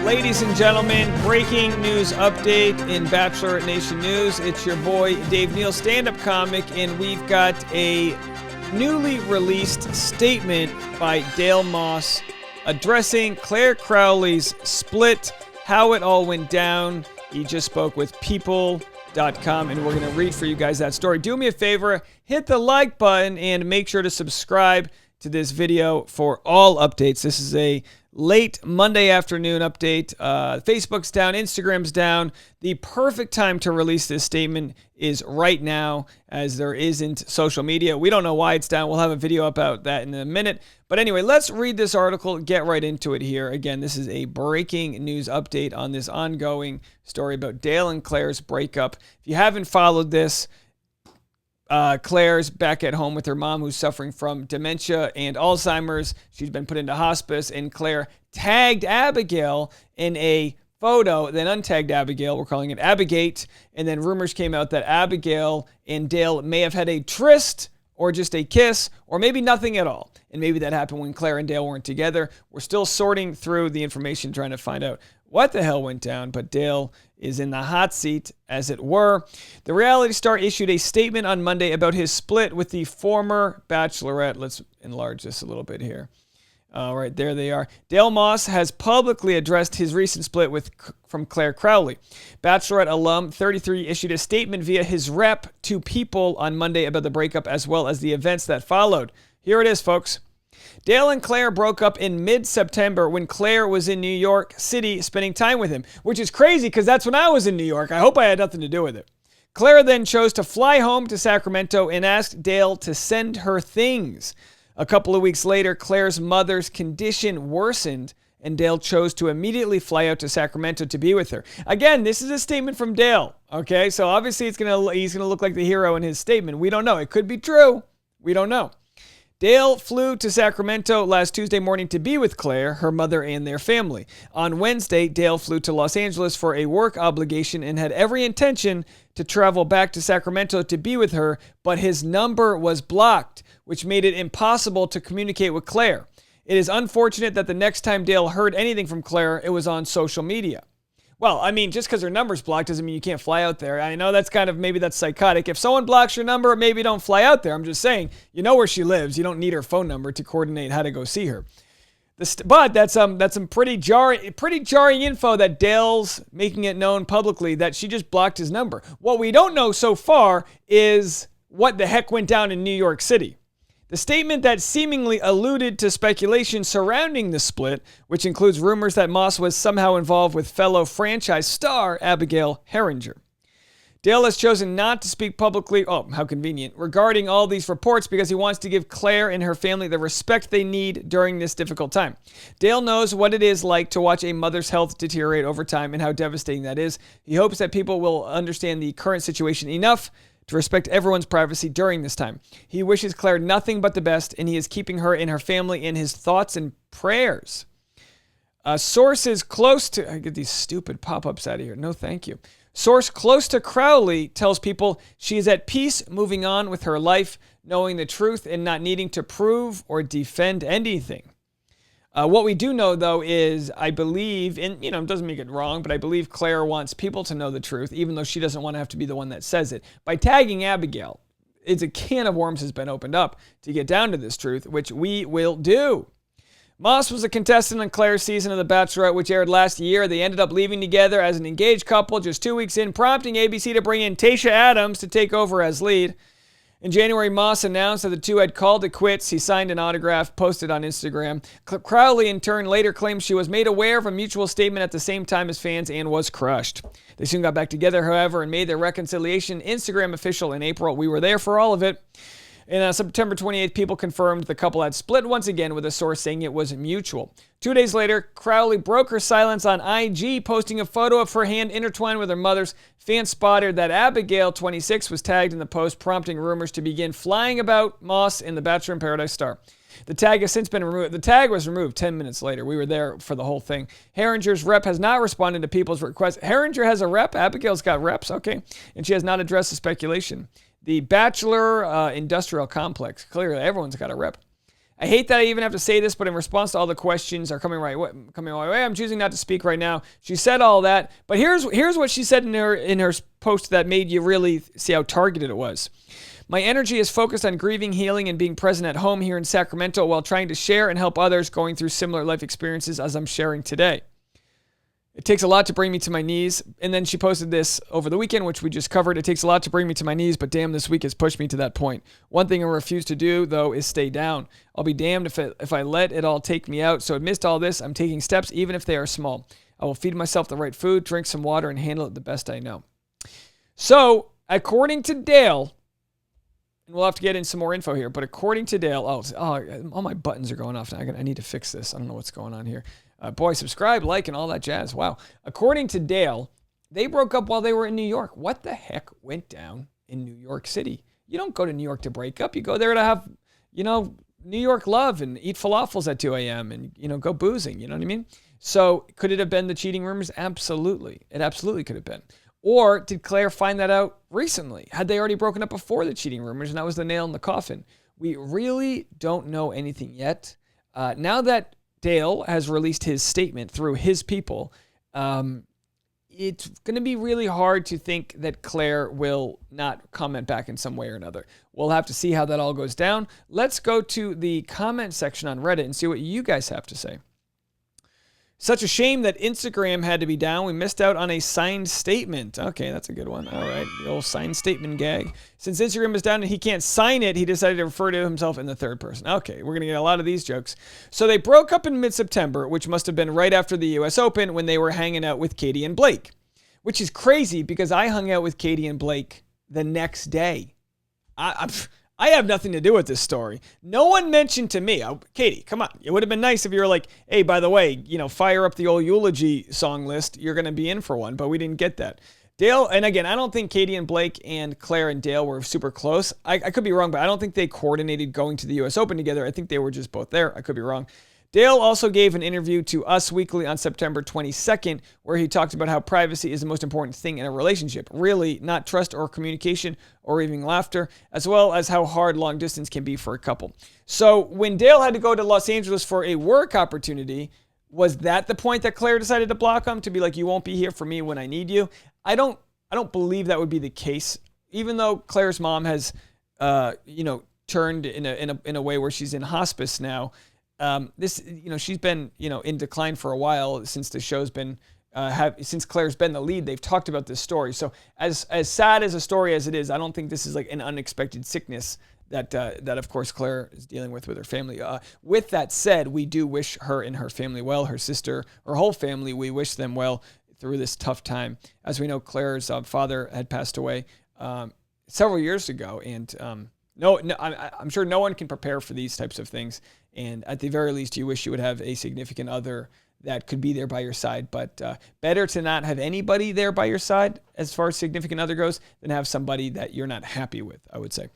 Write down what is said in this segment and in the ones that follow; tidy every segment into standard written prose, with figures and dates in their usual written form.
Ladies and gentlemen, breaking news update in Bachelor Nation News. It's your boy, Dave Neal, stand-up comic, and we've got a newly released statement by Dale Moss addressing Clare Crawley's split, how it all went down. He just spoke with People.com, and we're going to read for you guys that story. Do me a favor, hit the like button, and make sure to subscribe to this video for all updates. This is a late Monday afternoon update. Facebook's down, Instagram's down. The perfect time to release this statement is right now, as there isn't social media. We don't know why it's down. We'll have a video about that in a minute. But anyway, let's read this article, get right into it here. Again, this is a breaking news update on this ongoing story about Dale and Clare's breakup. If you haven't followed this, Clare's back at home with her mom, who's suffering from dementia and Alzheimer's. She's been put into hospice, and Clare tagged Abigail in a photo, then untagged Abigail. We're calling it Abigate. And then rumors came out that Abigail and Dale may have had a tryst, or just a kiss, or maybe nothing at all. And maybe that happened when Clare and Dale weren't together. We're still sorting through the information, trying to find out what the hell went down, but Dale is in the hot seat, as it were. The reality star issued a statement on Monday about his split with the former Bachelorette. Let's enlarge this a little bit here. All right, there they are. Dale Moss has publicly addressed his recent split from Clare Crawley. Bachelorette alum 33 issued a statement via his rep to People on Monday about the breakup, as well as the events that followed. Here it is, folks. Dale and Clare broke up in mid-September when Clare was in New York City spending time with him, which is crazy because that's when I was in New York. I hope I had nothing to do with it. Clare then chose to fly home to Sacramento and asked Dale to send her things. A couple of weeks later, Clare's mother's condition worsened, and Dale chose to immediately fly out to Sacramento to be with her. Again, this is a statement from Dale, okay? So obviously he's gonna look like the hero in his statement. We don't know. It could be true. We don't know. Dale flew to Sacramento last Tuesday morning to be with Clare, her mother, and their family. On Wednesday, Dale flew to Los Angeles for a work obligation and had every intention to travel back to Sacramento to be with her, but his number was blocked, which made it impossible to communicate with Clare. It is unfortunate that the next time Dale heard anything from Clare, it was on social media. Well, I mean, just because her number's blocked doesn't mean you can't fly out there. I know that's maybe that's psychotic. If someone blocks your number, maybe don't fly out there. I'm just saying, you know where she lives. You don't need her phone number to coordinate how to go see her. But that's some pretty jarring info that Dale's making it known publicly that she just blocked his number. What we don't know so far is what the heck went down in New York City. The statement that seemingly alluded to speculation surrounding the split, which includes rumors that Moss was somehow involved with fellow franchise star Abigail Herringer. Dale has chosen not to speak publicly, oh, how convenient, regarding all these reports because he wants to give Clare and her family the respect they need during this difficult time. Dale knows what it is like to watch a mother's health deteriorate over time and how devastating that is. He hopes that people will understand the current situation enough to respect everyone's privacy during this time. He wishes Clare nothing but the best, and he is keeping her and her family in his thoughts and prayers. Sources close to... I get these stupid pop-ups out of here. No, thank you. Source close to Crawley tells People she is at peace moving on with her life, knowing the truth and not needing to prove or defend anything. What we do know, though, is I believe, and it doesn't make it wrong, but I believe Clare wants people to know the truth, even though she doesn't want to have to be the one that says it. By tagging Abigail, it's a can of worms has been opened up to get down to this truth, which we will do. Moss was a contestant on Clare's season of The Bachelor, which aired last year. They ended up leaving together as an engaged couple just 2 weeks in, prompting ABC to bring in Tayshia Adams to take over as lead. In January, Moss announced that the two had called it quits. He signed an autograph, posted on Instagram. Crawley, in turn, later claimed she was made aware of a mutual statement at the same time as fans and was crushed. They soon got back together, however, and made their reconciliation Instagram official in April. We were there for all of it. And on September 28th, People confirmed the couple had split once again, with a source saying it was mutual. 2 days later, Crawley broke her silence on IG, posting a photo of her hand intertwined with her mother's. Fans spotted that Abigail, 26, was tagged in the post, prompting rumors to begin flying about Moss and the Bachelor in Paradise star. The tag has since been removed. The tag was removed 10 minutes later. We were there for the whole thing. Herringer's rep has not responded to People's request. Herringer has a rep. Abigail's got reps. Okay. And she has not addressed the speculation. The Bachelor industrial complex. Clearly, everyone's got a rep. I hate that I even have to say this, but in response to all the questions are coming my way, I'm choosing not to speak right now. She said all that, but here's what she said in her post that made you really see how targeted it was. My energy is focused on grieving, healing, and being present at home here in Sacramento while trying to share and help others going through similar life experiences as I'm sharing today. It takes a lot to bring me to my knees. And then she posted this over the weekend, which we just covered. It takes a lot to bring me to my knees, but damn, this week has pushed me to that point. One thing I refuse to do, though, is stay down. I'll be damned if I let it all take me out. So amidst all this, I'm taking steps, even if they are small. I will feed myself the right food, drink some water, and handle it the best I know. So, according to Dale, and we'll have to get in some more info here, but according to Dale, all my buttons are going off now. I need to fix this. I don't know what's going on here. Subscribe, like, and all that jazz. Wow. According to Dale, they broke up while they were in New York. What the heck went down in New York City? You don't go to New York to break up. You go there to have, New York love and eat falafels at 2 a.m. and, go boozing. You know what I mean? So could it have been the cheating rumors? Absolutely. It absolutely could have been. Or did Clare find that out recently? Had they already broken up before the cheating rumors and that was the nail in the coffin? We really don't know anything yet. Now that Dale has released his statement through his people, it's going to be really hard to think that Clare will not comment back in some way or another. We'll have to see how that all goes down. Let's go to the comment section on Reddit and see what you guys have to say. Such a shame that Instagram had to be down. We missed out on a signed statement. Okay, that's a good one. All right, the old signed statement gag. Since Instagram is down and he can't sign it, he decided to refer to himself in the third person. Okay, we're going to get a lot of these jokes. So they broke up in mid-September, which must have been right after the U.S. Open when they were hanging out with Katie and Blake, which is crazy because I hung out with Katie and Blake the next day. I have nothing to do with this story. No one mentioned to me, Katie, come on. It would have been nice if you were like, hey, by the way, fire up the old eulogy song list. You're going to be in for one, but we didn't get that. Dale, and again, I don't think Katie and Blake and Clare and Dale were super close. I could be wrong, but I don't think they coordinated going to the U.S. Open together. I think they were just both there. I could be wrong. Dale also gave an interview to Us Weekly on September 22nd, where he talked about how privacy is the most important thing in a relationship. Really, not trust or communication or even laughter, as well as how hard long distance can be for a couple. So when Dale had to go to Los Angeles for a work opportunity, was that the point that Clare decided to block him, to be like, you won't be here for me when I need you? I don't believe that would be the case, even though Clare's mom has, turned in a way where she's in hospice now. She's been, in decline for a while since the show's been, since Clare's been the lead. They've talked about this story. So as sad as a story as it is, I don't think this is like an unexpected sickness that of course Clare is dealing with her family. With that said, we do wish her and her family well, her sister, her whole family. We wish them well through this tough time. As we know, Clare's father had passed away several years ago, and I'm sure no one can prepare for these types of things. And at the very least, you wish you would have a significant other that could be there by your side. But better to not have anybody there by your side as far as significant other goes than have somebody that you're not happy with, I would say.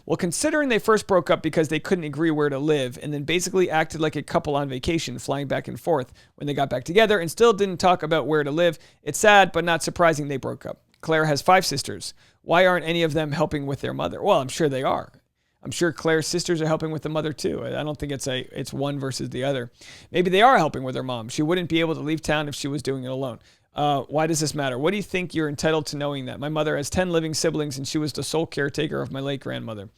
Well, considering they first broke up because they couldn't agree where to live and then basically acted like a couple on vacation, flying back and forth when they got back together and still didn't talk about where to live, it's sad but not surprising they broke up. Clare has 5 sisters. Why aren't any of them helping with their mother? Well, I'm sure they are. I'm sure Clare's sisters are helping with the mother too. I don't think it's one versus the other. Maybe they are helping with her mom. She wouldn't be able to leave town if she was doing it alone. Why does this matter? What do you think you're entitled to knowing that? My mother has 10 living siblings and she was the sole caretaker of my late grandmother.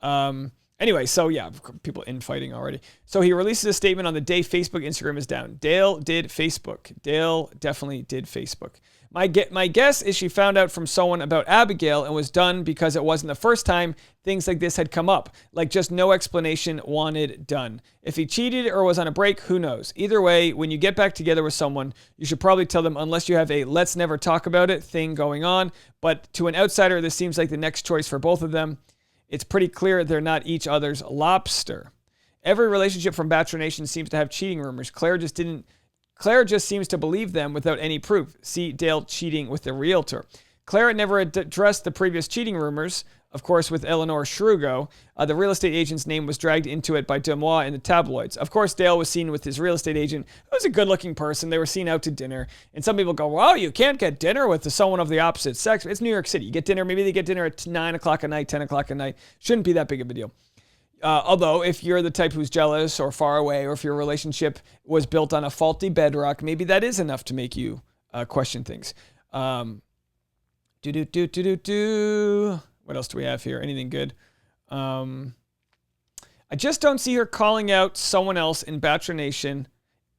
Anyway, so yeah, people infighting already. So he releases a statement on the day Facebook, Instagram is down. Dale did Facebook. Dale definitely did Facebook. My guess is she found out from someone about Abigail and was done because it wasn't the first time things like this had come up. Like just no explanation, wanted done. If he cheated or was on a break, who knows? Either way, when you get back together with someone, you should probably tell them unless you have a let's never talk about it thing going on. But to an outsider, this seems like the next choice for both of them. It's pretty clear they're not each other's lobster. Every relationship from Bachelor Nation seems to have cheating rumors. Clare just seems to believe them without any proof. See Dale cheating with the realtor. Clare never addressed the previous cheating rumors. Of course, with Eleanor Shrugo, the real estate agent's name was dragged into it by Demois in the tabloids. Of course, Dale was seen with his real estate agent, who was a good-looking person. They were seen out to dinner. And some people go, well, you can't get dinner with someone of the opposite sex. It's New York City. You get dinner, maybe they get dinner at 9 o'clock at night, 10 o'clock at night. Shouldn't be that big of a deal. Although, if you're the type who's jealous or far away, or if your relationship was built on a faulty bedrock, maybe that is enough to make you question things. What else do we have here? Anything good? I just don't see her calling out someone else in Bachelor Nation,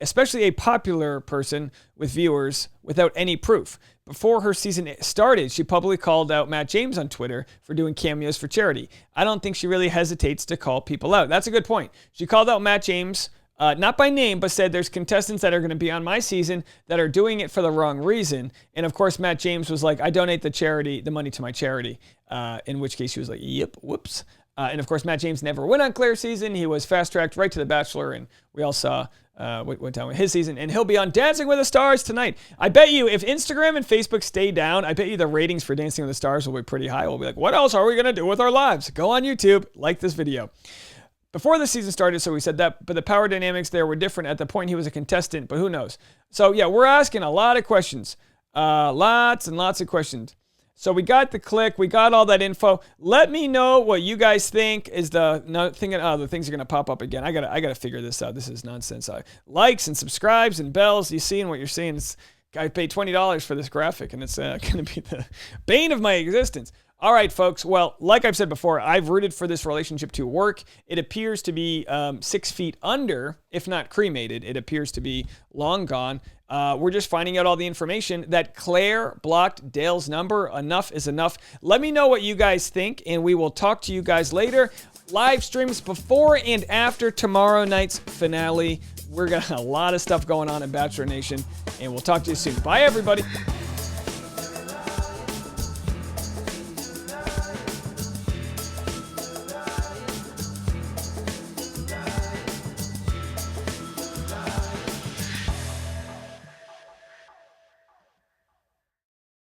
especially a popular person with viewers, without any proof. Before her season started, she publicly called out Matt James on Twitter for doing cameos for charity. I don't think she really hesitates to call people out. That's a good point. She called out Matt James, not by name, but said there's contestants that are going to be on my season that are doing it for the wrong reason. And of course, Matt James was like, I donate the money to my charity. In which case she was like, yep, whoops. And of course, Matt James never went on Clare's season. He was fast-tracked right to The Bachelor, and we all saw what went down with his season. And he'll be on Dancing with the Stars tonight. I bet you, if Instagram and Facebook stay down, I bet you the ratings for Dancing with the Stars will be pretty high. We'll be like, what else are we going to do with our lives? Go on YouTube, like this video. Before the season started, so we said that, but the power dynamics there were different at the point he was a contestant, but who knows? So yeah, we're asking a lot of questions. Lots and lots of questions. So we got the click, we got all that info. Let me know what you guys think. Is the things are gonna pop up again. I gotta figure this out. This is nonsense. Likes and subscribes and bells. You seeing what you're seeing? I paid $20 for this graphic, and it's gonna be the bane of my existence. All right, folks. Well, like I've said before, I've rooted for this relationship to work. It appears to be 6 feet under, if not cremated. It appears to be long gone. We're just finding out all the information that Clare blocked Dale's number. Enough is enough. Let me know what you guys think, and we will talk to you guys later. Live streams before and after tomorrow night's finale. We're got a lot of stuff going on in Bachelor Nation, and we'll talk to you soon. Bye, everybody.